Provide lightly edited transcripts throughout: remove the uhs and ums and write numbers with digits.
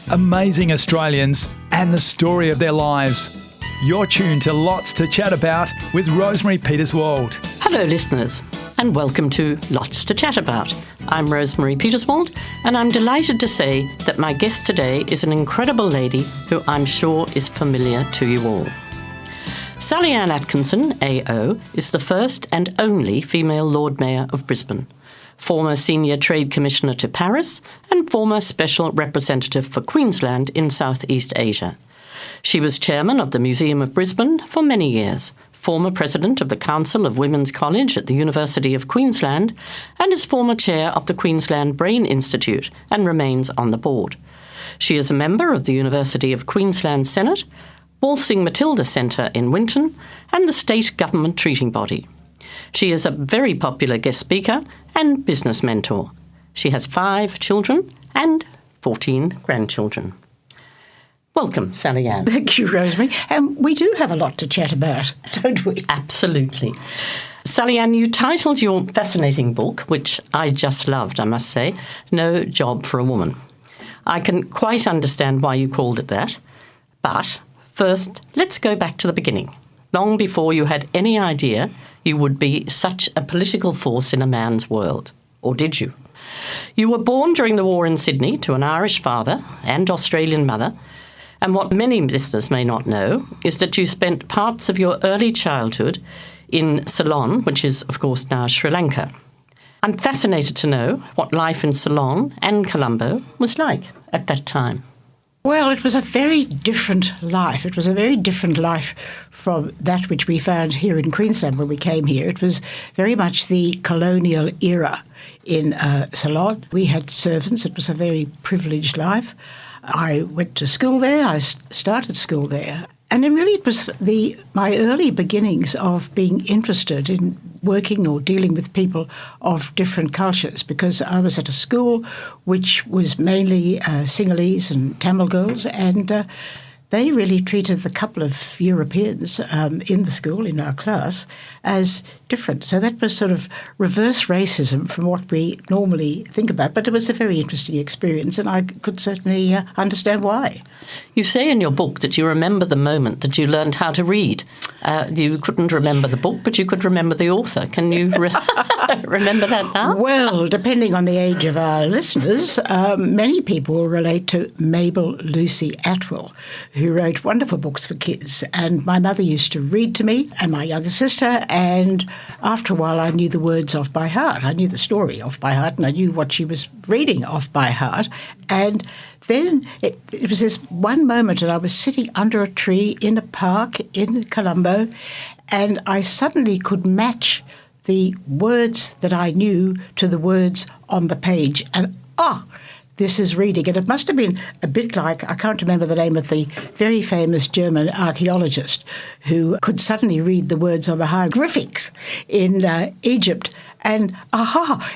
amazing Australians and the story of their lives. You're tuned to Lots to Chat About with Rosemary Peterswald. Hello listeners, and welcome to Lots to Chat About. I'm Rosemary Peterswald, and I'm delighted to say that my guest today is an incredible lady who I'm sure is familiar to you all. Sallyanne Atkinson, AO, is the first and only female Lord Mayor of Brisbane, former Senior Trade Commissioner to Paris and former Special Representative for Queensland in Southeast Asia. She was chairman of the Museum of Brisbane for many years, former president of the Council of Women's College at the University of Queensland, and is former chair of the Queensland Brain Institute and remains on the board. She is a member of the University of Queensland Senate, Walsing Matilda Centre in Winton, and the state government treating body. She is a very popular guest speaker and business mentor. She has 5 children and 14 grandchildren. Welcome, Sallyanne. Thank you, Rosemary. And we do have a lot to chat about, don't we? Absolutely. Sallyanne, you titled your fascinating book, which I just loved, I must say, No Job for a Woman. I can quite understand why you called it that. But first, let's go back to the beginning. Long before you had any idea you would be such a political force in a man's world. Or did you? You were born during the war in Sydney to an Irish father and Australian mother. And what many listeners may not know is that you spent parts of your early childhood in Ceylon, which is, of course, now Sri Lanka. I'm fascinated to know what life in Ceylon and Colombo was like at that time. Well, it was a very different life. It was a very different life from that which we found here in Queensland when we came here. It was very much the colonial era in Ceylon. We had servants. It was a very privileged life. I went to school there. I started school there. And then really it was my early beginnings of being interested in working or dealing with people of different cultures, because I was at a school which was mainly Sinhalese and Tamil girls, and they really treated the couple of Europeans in the school, in our class, as different. So that was sort of reverse racism from what we normally think about. But it was a very interesting experience, and I could certainly understand why. You say in your book that you remember the moment that you learned how to read. You couldn't remember the book, but you could remember the author. Can you remember that now? Well, depending on the age of our listeners, many people will relate to Mabel Lucy Atwell, who wrote wonderful books for kids. And my mother used to read to me and my younger sister, and after a while I knew the words off by heart. I knew the story off by heart, and I knew what she was reading off by heart. And then it was this one moment, and I was sitting under a tree in a park in Colombo, and I suddenly could match the words that I knew to the words on the page. And this is reading. And it must have been a bit like, I can't remember the name of the very famous German archaeologist who could suddenly read the words on the hieroglyphics in Egypt. And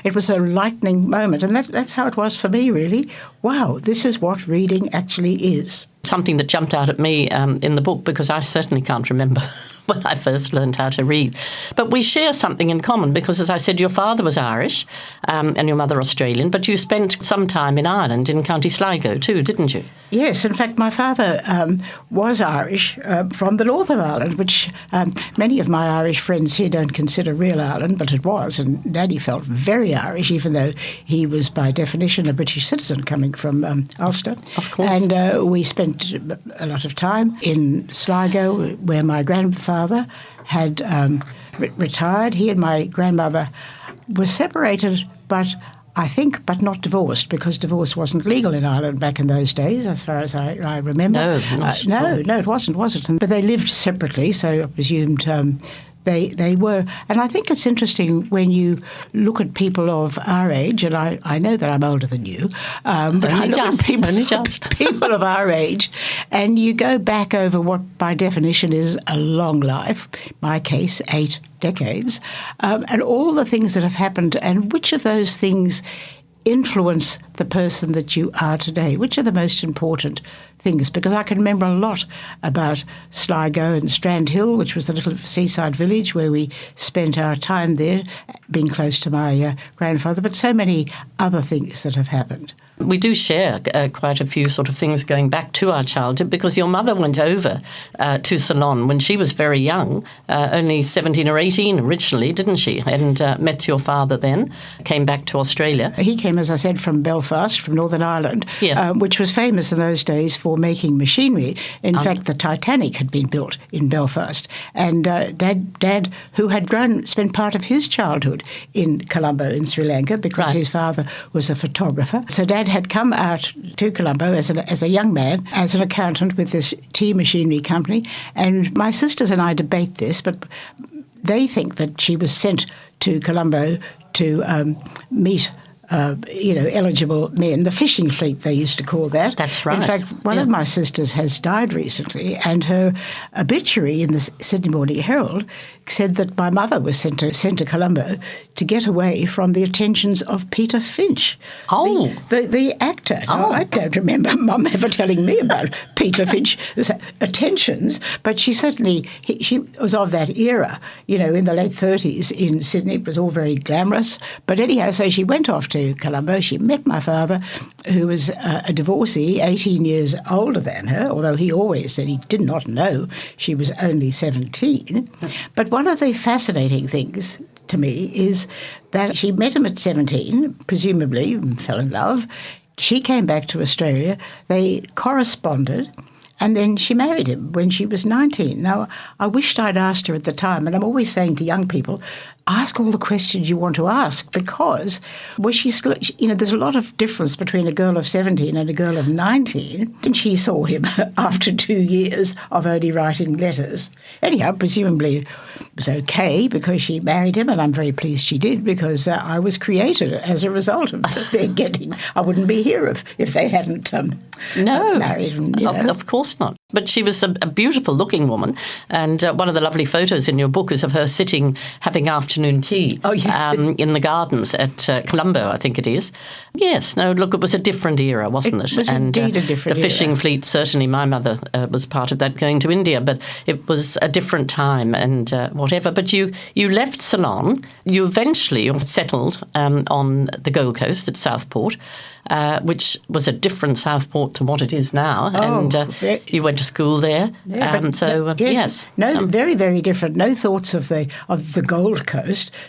it was a lightning moment. And that's how it was for me, really. Wow, this is what reading actually is. Something that jumped out at me in the book, because I certainly can't remember when I first learned how to read. But we share something in common because, as I said, your father was Irish and your mother Australian, but you spent some time in Ireland, in County Sligo too, didn't you? Yes, in fact, my father was Irish from the north of Ireland, which many of my Irish friends here don't consider real Ireland, but it was. And Daddy felt very Irish, even though he was by definition a British citizen coming from Ulster. Of course. And we spent a lot of time in Sligo, where my grandfather had retired. He and my grandmother were separated, but not divorced, because divorce wasn't legal in Ireland back in those days, as far as I remember. No, it wasn't. But they lived separately, so I presumed they were. And I think it's interesting when you look at people of our age, and I know that I'm older than you, but I look at people of our age, and you go back over what by definition is a long life, in my case, 8 decades, and all the things that have happened, and which of those things influence the person that you are today? Which are the most important things? Because I can remember a lot about Sligo and Strand Hill, which was the little seaside village where we spent our time there, being close to my grandfather, but so many other things that have happened. We do share quite a few sort of things going back to our childhood, because your mother went over to Ceylon when she was very young, only 17 or 18 originally, didn't she? And met your father then, came back to Australia. He came, as I said, from Belfast, from Northern Ireland, Yeah. which was famous in those days for making machinery. In fact, the Titanic had been built in Belfast. And Dad, who had spent part of his childhood in Colombo in Sri Lanka, because Right. his father was a photographer. So Dad had come out to Colombo as a young man, as an accountant with this tea machinery company. And my sisters and I debate this, but they think that she was sent to Colombo to meet eligible men, the fishing fleet, they used to call that. That's right. In fact, one Yeah. of my sisters has died recently, and her obituary in the Sydney Morning Herald said that my mother was sent to Colombo to get away from the attentions of Peter Finch. Oh. The actor. Now, I don't remember Mum ever telling me about Peter Finch's attentions, but she certainly, she was of that era, in the late 30s in Sydney. It was all very glamorous. But anyhow, so she went off to Colombo. She met my father, who was a divorcee, 18 years older than her, although he always said he did not know she was only 17. But one of the fascinating things to me is that she met him at 17, presumably, and fell in love. She came back to Australia. They corresponded. And then she married him when she was 19. Now, I wished I'd asked her at the time, and I'm always saying to young people, ask all the questions you want to ask, because there's a lot of difference between a girl of 17 and a girl of 19. And she saw him after 2 years of only writing letters. Anyhow, presumably it was okay because she married him, and I'm very pleased she did, because I was created as a result of their getting. I wouldn't be here if they hadn't married. And, Of course not. But she was a beautiful looking woman, and one of the lovely photos in your book is of her sitting having afternoon tea in the gardens at Colombo, I think it is. Yes, no, look, it was a different era, wasn't it? It was indeed a different The fishing era. fleet, certainly my mother was part of that going to India, but it was a different time and whatever. But you left Ceylon, you eventually settled on the Gold Coast at Southport, which was a different Southport to what it is now, and you went to school there. Yes. No, very, very different. No thoughts of the Gold Coast.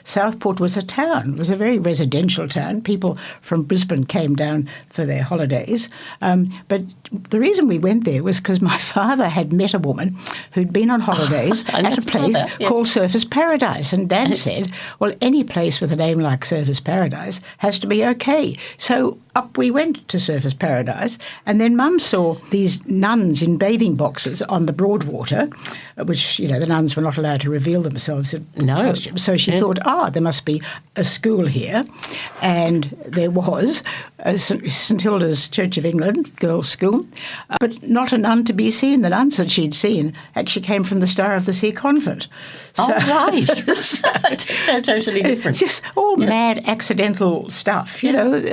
Southport was a town. It was a very residential town. People from Brisbane came down for their holidays. But the reason we went there was because my father had met a woman who'd been on holidays at a place called Surfers Paradise. And Dad said, well, any place with a name like Surfers Paradise has to be okay. So up we went to Surfers Paradise, and then Mum saw these nuns in bathing boxes on the Broadwater, which, the nuns were not allowed to reveal themselves in costume. So she thought, there must be a school here. And there was St Hilda's Church of England girls' school, but not a nun to be seen. The nuns that she'd seen actually came from the Star of the Sea convent. So, right. Totally different. Just all mad, accidental stuff,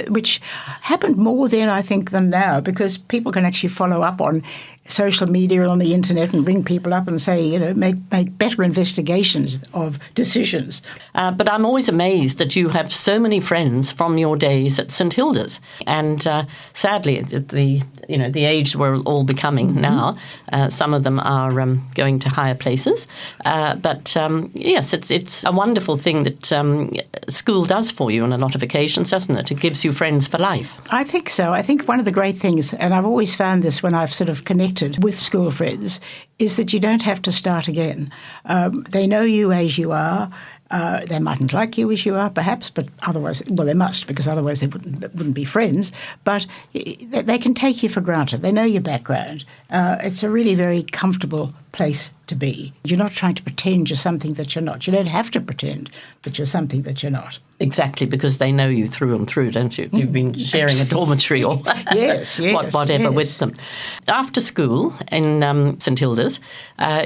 which happened more then, I think, than now, because people can actually follow up on social media and on the internet and ring people up and say, make better investigations of decisions. But I'm always amazed that you have so many friends from your days at St Hilda's. And sadly, at the age we're all becoming now, some of them are going to higher places. But yes, it's a wonderful thing that school does for you on a lot of occasions, doesn't it? It gives you friends for life. I think so. I think one of the great things, and I've always found this when I've sort of connected with school friends, is that you don't have to start again. They know you as you are. They mightn't like you as you are, perhaps, but otherwise, well, they must, because otherwise they wouldn't be friends. But they can take you for granted. They know your background. It's a really very comfortable place to be. You're not trying to pretend you're something that you're not. You don't have to pretend that you're something that you're not. Exactly, because they know you through and through, don't you? If you've been sharing a dormitory or whatever with them. After school in St Hilda's,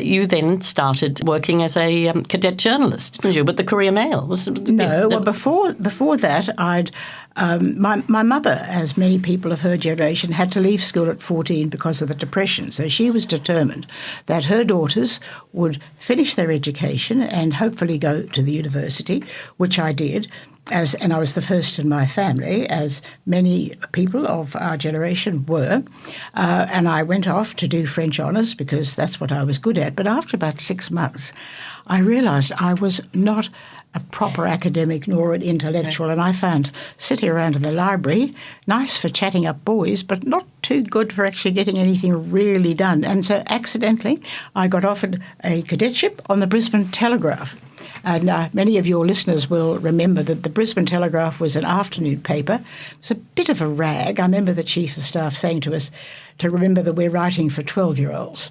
you then started working as a cadet journalist, didn't you, with the Courier Mail? Before that, I'd my mother, as many people of her generation, had to leave school at 14 because of the Depression. So she was determined that her daughters would finish their education and hopefully go to the university, which I did. and I was the first in my family, as many people of our generation were. And I went off to do French honours because that's what I was good at. But after about 6 months, I realised I was not a proper academic nor an intellectual, and I found sitting around in the library nice for chatting up boys, but not too good for actually getting anything really done. And so accidentally I got offered a cadetship on the Brisbane Telegraph. And many of your listeners will remember that the Brisbane Telegraph was an afternoon paper. It was a bit of a rag. I remember the Chief of Staff saying to us to remember that we're writing for 12-year-olds.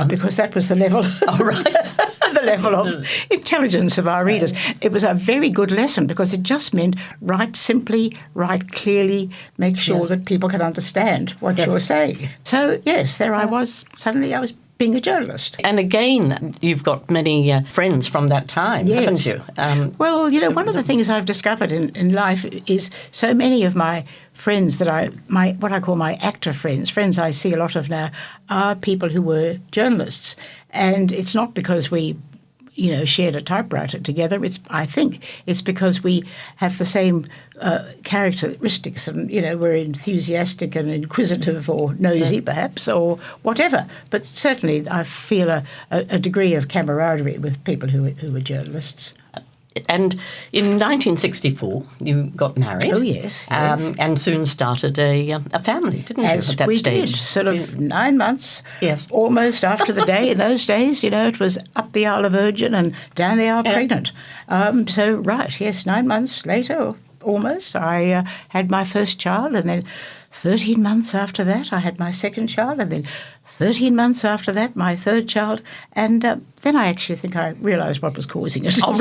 Because that was the level, the level of intelligence of our readers. It was a very good lesson because it just meant write simply, write clearly, make sure that people can understand what you're saying. So, yes, there I was. Suddenly I was being a journalist. And again, you've got many friends from that time, haven't you? Well, one of the things I've discovered in life is so many of my friends that what I call my actor friends I see a lot of now, are people who were journalists. And it's not because we shared a typewriter together. I think it's because we have the same characteristics, and we're enthusiastic and inquisitive or nosy, perhaps, or whatever. But certainly, I feel a degree of camaraderie with people who are journalists. And in 1964, you got married. Oh, yes. And soon started a family, didn't you, at that we stage? Did, sort of 9 months, almost after the day. In those days, it was up the Isle of Virgin and down the Isle pregnant. 9 months later, almost, I had my first child, and then 13 months after that, I had my second child, and then 13 months after that, my third child, and then I actually think I realised what was causing it. Oh,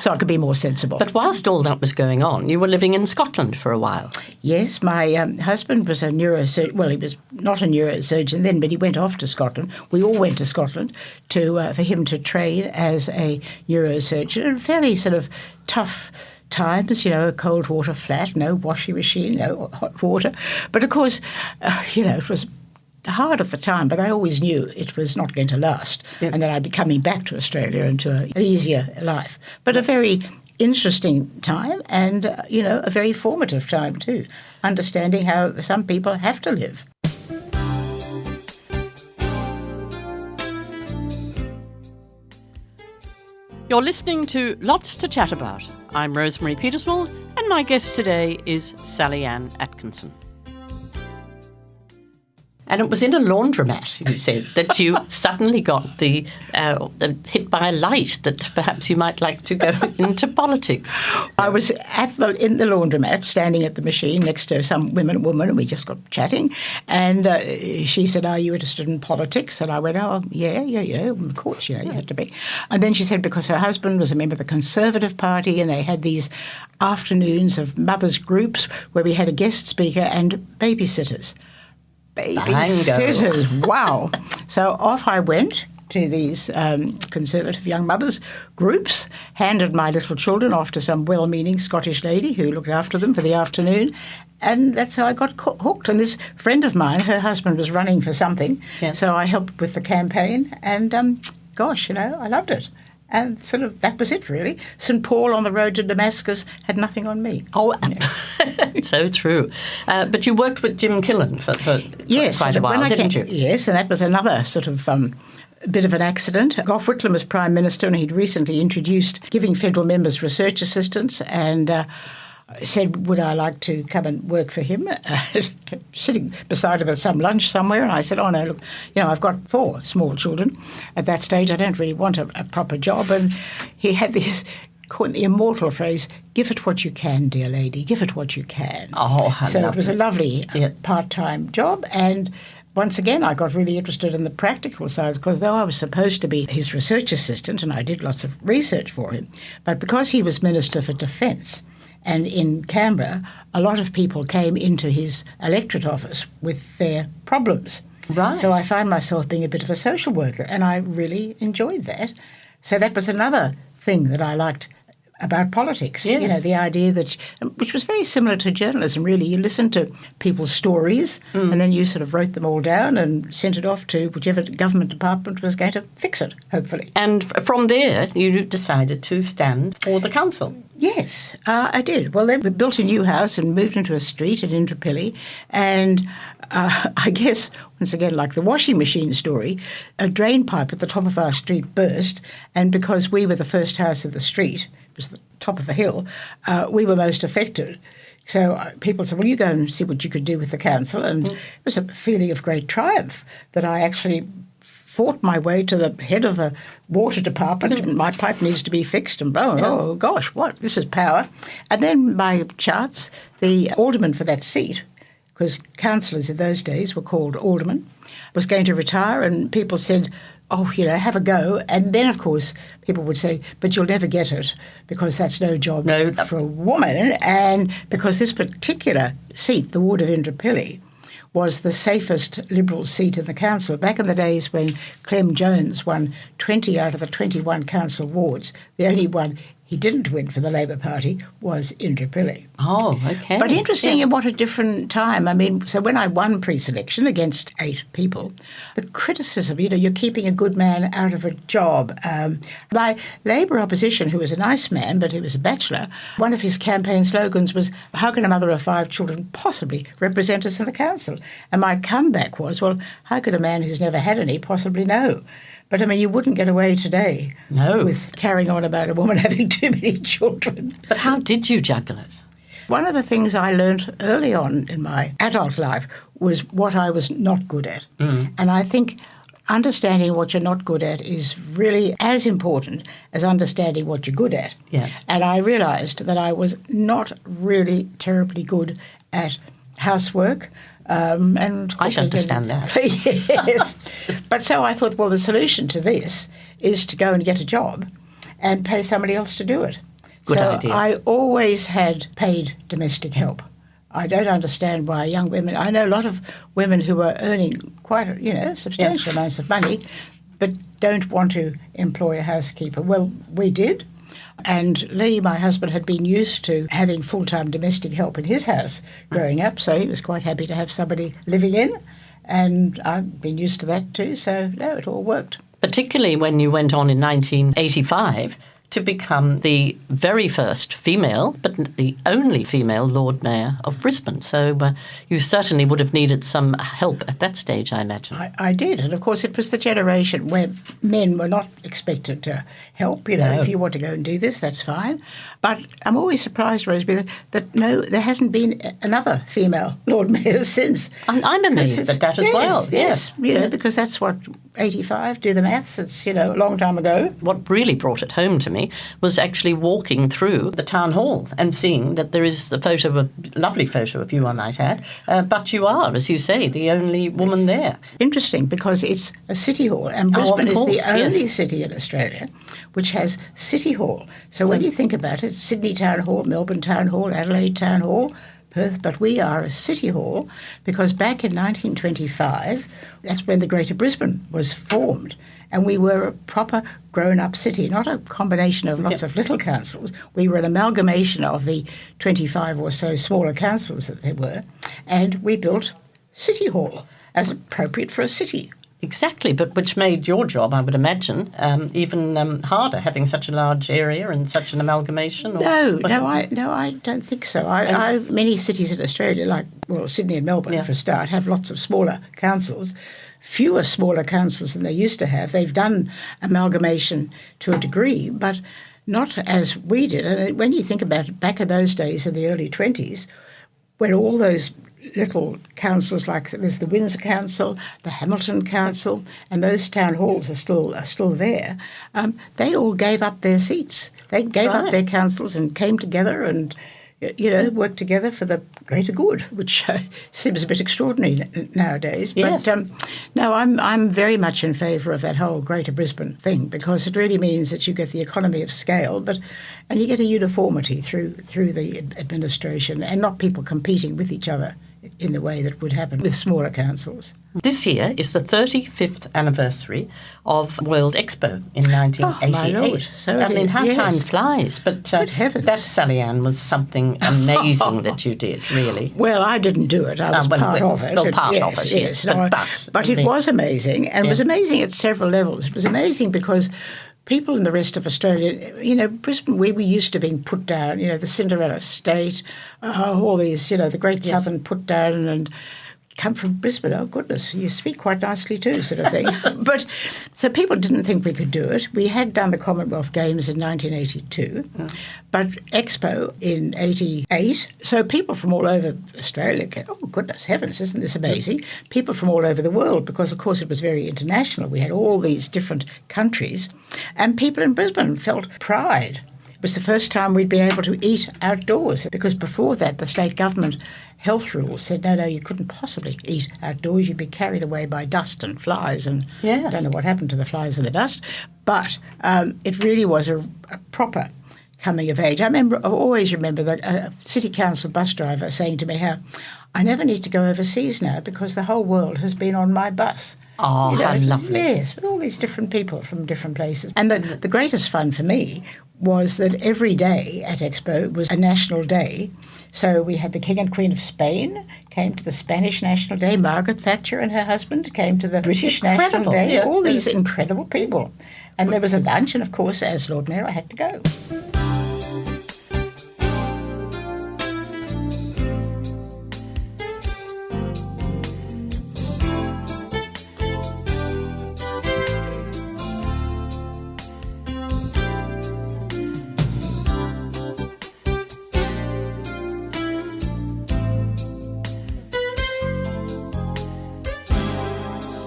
so I could be more sensible. But whilst all that was going on, you were living in Scotland for a while. Yes, my husband was a neurosurgeon. Well, he was not a neurosurgeon then, but he went off to Scotland. We all went to Scotland for him to train as a neurosurgeon, and fairly sort of tough times, a cold water flat, no washing machine, no hot water. But of course, it was hard at the time, but I always knew it was not going to last, and that I'd be coming back to Australia into an easier life. But a very interesting time, and a very formative time too, understanding how some people have to live. You're listening to Lots to Chat About. I'm Rosemary Peterswald, and my guest today is Sallyanne Atkinson. And it was in a laundromat, you said, that you suddenly got the hit by a light that perhaps you might like to go into politics. I was in the laundromat, standing at the machine next to some woman, and we just got chatting. And she said, "Are you interested in politics?" And I went, "Oh, yeah, of course, you had to be." And then she said, because her husband was a member of the Conservative Party, and they had these afternoons of mothers' groups where we had a guest speaker and babysitters. Babysitters, wow. So off I went to these Conservative young mothers groups, handed my little children off to some well-meaning Scottish lady who looked after them for the afternoon, and that's how I got hooked. And this friend of mine, her husband was running for something, so I helped with the campaign, and I loved it. And sort of that was it, really. St. Paul on the road to Damascus had nothing on me. Oh, so true. But you worked with Jim Killen for quite a while, didn't you? Yes, and that was another sort of bit of an accident. Gough Whitlam was Prime Minister, and he'd recently introduced giving federal members research assistance, and said, would I like to come and work for him? Sitting beside him at some lunch somewhere, and I said, oh, no, look, I've got 4 small children. At that stage, I don't really want a proper job. And he had this, the immortal phrase, give it what you can, dear lady, give it what you can. Oh, so it was a lovely part-time job, and once again, I got really interested in the practical side, because though I was supposed to be his research assistant, and I did lots of research for him, but because he was Minister for Defence, and in Canberra, a lot of people came into his electorate office with their problems. Right. So I found myself being a bit of a social worker, and I really enjoyed that. So that was another thing that I liked about politics. Yes. You know, the idea that, which was very similar to journalism, really. You listened to people's stories and then you sort of wrote them all down and sent it off to whichever government department was going to fix it, hopefully. And from there, you decided to stand for the council. Yes, I did. Well, then we built a new house and moved into a street at Indooroopilly, and I guess, once again, like the washing machine story, a drain pipe at the top of our street burst, and because we were the first house of the street, it was the top of a hill, we were most affected. So people said, well, you go and see what you could do with the council, and it was a feeling of great triumph that I actually fought my way to the head of the water department and my pipe needs to be fixed and oh gosh, what? This is power. And then by chance, the alderman for that seat, because councillors in those days were called aldermen, was going to retire and people said, oh, you know, have a go. And then, of course, people would say, but you'll never get it because that's no job for a woman. And because this particular seat, the ward of Indooroopilly, was the safest Liberal seat in the council. Back in the days when Clem Jones won 20 out of the 21 council wards, the only one he didn't win for the Labor Party was Indooroopilly. Oh, okay. But interesting, and what a different time. I mean, so when I won pre-selection against 8 people, the criticism, you know, you're keeping a good man out of a job. My Labor opposition, who was a nice man, but he was a bachelor, one of his campaign slogans was, how can a mother of 5 children possibly represent us in the council? And my comeback was, well, how could a man who's never had any possibly know? But, I mean, you wouldn't get away today with carrying on about a woman having too many children. But how did you juggle it? One of the things I learnt early on in my adult life was what I was not good at. And I think understanding what you're not good at is really as important as understanding what you're good at. Yes. And I realised that I was not really terribly good at housework. And I understand that. Yes. But so I thought, well, the solution to this is to go and get a job and pay somebody else to do it. Good idea. I always had paid domestic help. I don't understand why young women, I know a lot of women who are earning quite, substantial amounts of money, but don't want to employ a housekeeper. Well, we did. And Lee, my husband, had been used to having full-time domestic help in his house growing up, so he was quite happy to have somebody living in. And I've been used to that too, so no, it all worked. Particularly when you went on in 1985 to become the very first female, but the only female Lord Mayor of Brisbane. So you certainly would have needed some help at that stage, I imagine. I did. And, of course, it was the generation where men were not expected to help. You know, if you want to go and do this, that's fine. But I'm always surprised, Rosemary, that no, there hasn't been another female Lord Mayor since. I'm amazed at that as well. Yes, because that's what, 85, do the maths, it's, a long time ago. What really brought it home to me was actually walking through the town hall and seeing that there is a lovely photo of you, I might add, but you are, as you say, the only woman there. Interesting, because it's a city hall, and Brisbane is the only city in Australia which has city hall. So when you think about it, Sydney Town Hall, Melbourne Town Hall, Adelaide Town Hall, Perth, but we are a city hall because back in 1925, that's when the Greater Brisbane was formed. And we were a proper grown-up city, not a combination of lots of little councils. We were an amalgamation of the 25 or so smaller councils that there were. And we built City Hall as appropriate for a city. Exactly, but which made your job, I would imagine, even harder, having such a large area and such an amalgamation. No, I don't think so. Many cities in Australia, like Sydney and Melbourne for a start, have lots of smaller councils. Fewer smaller councils than they used to have. They've done amalgamation to a degree, but not as we did. And when you think about it, back in those days in the early 20s, when all those little councils, like there's the Windsor Council, the Hamilton Council, and those town halls are still there, they all gave up their seats. They gave up their councils and came together and work together for the greater good, which seems a bit extraordinary nowadays. Yes. But no, I'm very much in favour of that whole Greater Brisbane thing because it really means that you get the economy of scale, and you get a uniformity through the administration and not people competing with each other in the way that would happen with smaller councils. This year is the 35th anniversary of World Expo in 1988. Oh, my Lord. So I mean, how yes. time flies. But Good heavens. that, Sallyanne, was something amazing that you did, really. Well, I didn't do it. I was part of it. Well, part of it, yes. But it was amazing, and it was amazing at several levels. It was amazing because people in the rest of Australia, Brisbane, where we used to be put down, the Cinderella State, all these, the Great Southern put down and come from Brisbane. Oh, goodness, you speak quite nicely too, sort of thing. But so people didn't think we could do it. We had done the Commonwealth Games in 1982, but Expo in 88. So people from all over Australia go, oh, goodness heavens, isn't this amazing? People from all over the world, because, of course, it was very international. We had all these different countries, and people in Brisbane felt pride. It was the first time we'd been able to eat outdoors, because before that the state government health rules said, no, you couldn't possibly eat outdoors. You'd be carried away by dust and flies, and I don't know what happened to the flies and the dust. But it really was a proper coming of age. I always remember that a city council bus driver saying to me how I never need to go overseas now because the whole world has been on my bus. Oh, how lovely. Yes, with all these different people from different places. And the greatest fun for me was that every day at Expo was a national day. So we had the King and Queen of Spain came to the Spanish National Day. Margaret Thatcher and her husband came to the British National Day. Yeah. All these incredible people. And there was a lunch, and of course, as Lord Mayor, I had to go.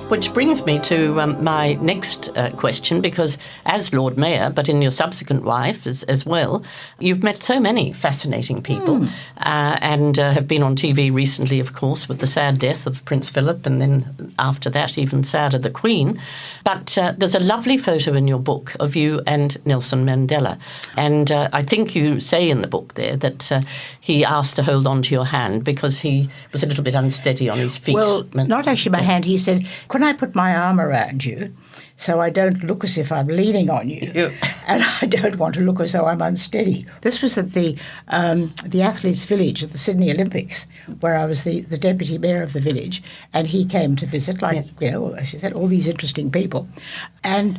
Which brings me to my next question, because as Lord Mayor, but in your subsequent life as well, you've met so many fascinating people and have been on TV recently, of course, with the sad death of Prince Philip, and then after that, even sadder, the Queen. But there's a lovely photo in your book of you and Nelson Mandela. And I think you say in the book there that he asked to hold on to your hand because he was a little bit unsteady on his feet. Well, not actually my hand. He said, "Can I put my arm around you so I don't look as if I'm leaning on you, and I don't want to look as though I'm unsteady?" This was at the Athletes' Village at the Sydney Olympics, where I was the deputy mayor of the village, and he came to visit, as she said, all these interesting people. And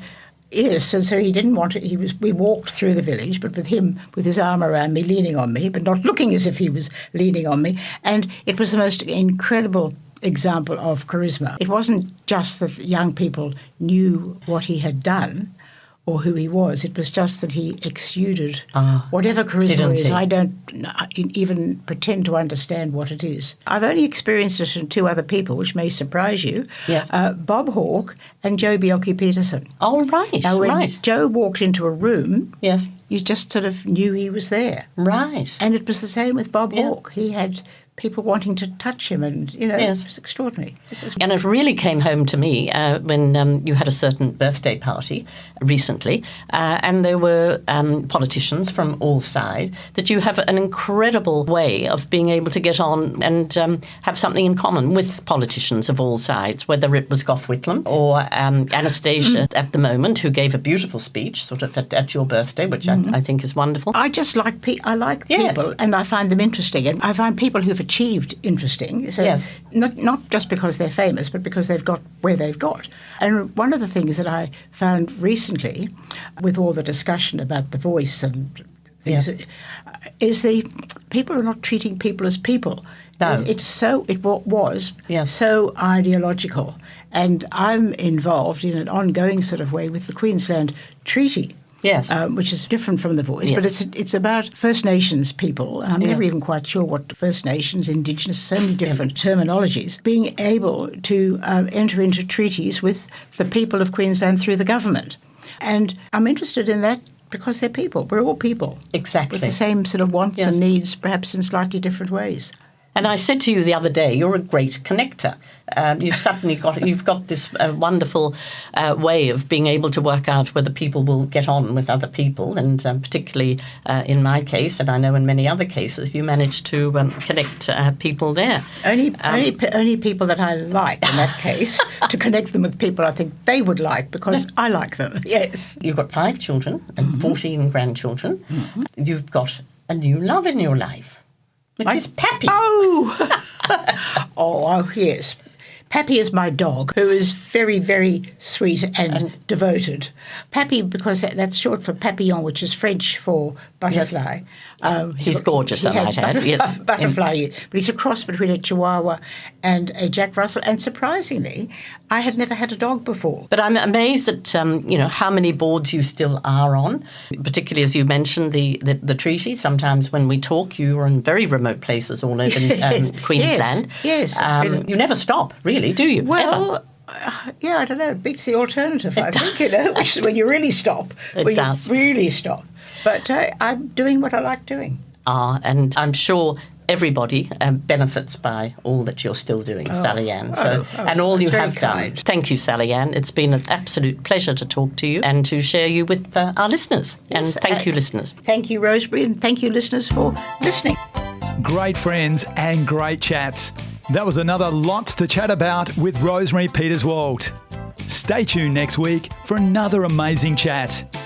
yes, so he didn't want to. We walked through the village, but with him, with his arm around me, leaning on me, but not looking as if he was leaning on me. And it was the most incredible example of charisma. It wasn't just that young people knew what he had done or who he was. It was just that he exuded whatever charisma is. I don't even pretend to understand what it is. I've only experienced it in two other people, which may surprise you, Bob Hawke and Joe Bjelke-Petersen. Oh, right, now, when Joe walked into a room, you just sort of knew he was there. Right. And it was the same with Bob Hawke. He had people wanting to touch him, and, it was extraordinary. And it really came home to me when you had a certain birthday party recently, and there were politicians from all sides, that you have an incredible way of being able to get on and have something in common with politicians of all sides, whether it was Gough Whitlam or Anastasia at the moment, who gave a beautiful speech sort of at your birthday, which I think is wonderful. I just like people, and I find them interesting, and I find people who've achieved interesting. So not just because they're famous, but because they've got where they've got. And one of the things that I found recently, with all the discussion about The Voice and things, is the people are not treating people as people. No. It was so ideological. And I'm involved in an ongoing sort of way with the Queensland Treaty. Yes. Which is different from The Voice, but it's about First Nations people. I'm never even quite sure what First Nations, Indigenous, so many different terminologies, being able to enter into treaties with the people of Queensland through the government. And I'm interested in that because they're people. We're all people. Exactly. With the same sort of wants and needs, perhaps in slightly different ways. And I said to you the other day, you're a great connector. You've got this wonderful way of being able to work out whether people will get on with other people, and particularly in my case, and I know in many other cases, you manage to connect people there. Only people that I like in that case, to connect them with people I think they would like because I like them. Yes. You've got 5 children and 14 grandchildren. You've got a new love in your life, which is Pappy. Oh, yes. Pappy is my dog, who is very, very sweet and devoted. Pappy, because that's short for papillon, which is French for butterfly. He's gorgeous, I might add. Yes. Butterfly, but he's a cross between a Chihuahua and a Jack Russell. And surprisingly, I had never had a dog before. But I'm amazed at how many boards you still are on, particularly as you mentioned the treaty. Sometimes when we talk, you're in very remote places all over Queensland. Yes. You never stop, really, do you? Well, ever? Yeah, I don't know. It beats the alternative, I think, which is when you really stop. It does. You really stop. But I'm doing what I like doing. And I'm sure everybody benefits by all that you're still doing, Sallyanne. And all you have done. Thank you, Sallyanne. It's been an absolute pleasure to talk to you and to share you with our listeners. And thank you, listeners. Thank you, Rosemary, and thank you, listeners, for listening. Great friends and great chats. That was another Lots to Chat About with Rosemary Peterswald. Stay tuned next week for another amazing chat.